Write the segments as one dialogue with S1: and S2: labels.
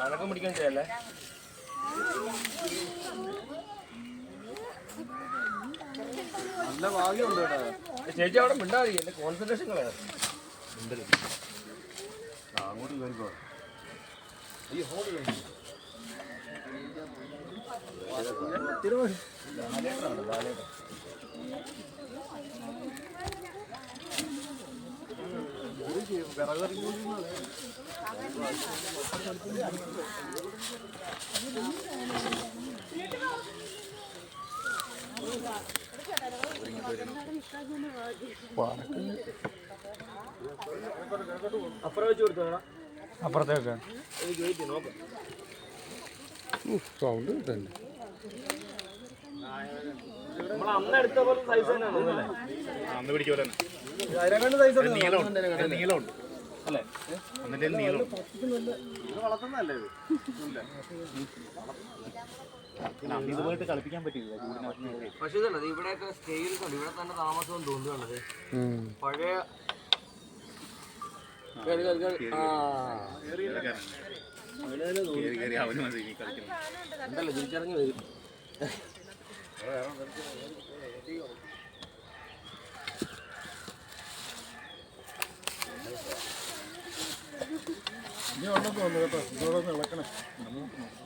S1: അനക്കം പിടിക്കാൻ ചെയ്യല്ലേ.
S2: നല്ല ഭാഗ്യമുണ്ട് കേട്ടോ.
S1: ചേച്ചി അവിടെ മിണ്ടാതി, എന്റെ കോൺസെൻട്രേഷൻ കളയാ.
S2: അങ്ങോട്ട് കയറിക്കോ.
S1: അപ്പുറം വെച്ച് കൊടുത്തോ.
S3: അപ്പുറത്തേക്ക്
S2: സൗണ്ട് കിട്ടല്ലേ.
S1: നമ്മൾ അന്ന് എടുത്ത പോലെ സൈസ് തന്നെയാണോ അല്ലേ?
S3: അന്ന് പിടിക്കുക തന്നെ.
S1: അതിനെക്കാണ്ട് സൈസ്
S3: നീളമുണ്ട് അല്ലേ? എന്നിട്ട് നീളം
S2: വളർത്തുന്നല്ലേ ഇത്?
S3: ഇതുപോയിട്ട് കളിപ്പിക്കാൻ പറ്റില്ല.
S1: പക്ഷെ ഇതല്ല, ഇവിടെയൊക്കെ സ്കെയിൽ കൊണ്ട് ഇവിടെ തന്നെ താമസം തോന്നുന്നുള്ളത് പഴയ എന്തല്ല തിരിച്ചിറങ്ങി വരും.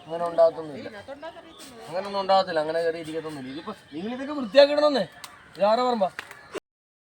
S1: അങ്ങനെ ഉണ്ടാകത്തൊന്നുമില്ല, അങ്ങനൊന്നും ഉണ്ടാകത്തില്ല, അങ്ങനെ കയറി ഇരിക്കത്തൊന്നുമില്ല. ഇതിപ്പോ നിങ്ങൾ ഇതൊക്കെ വൃത്തിയാക്കിടണമെന്നേ. ഇതാരാ പറമ്പാ?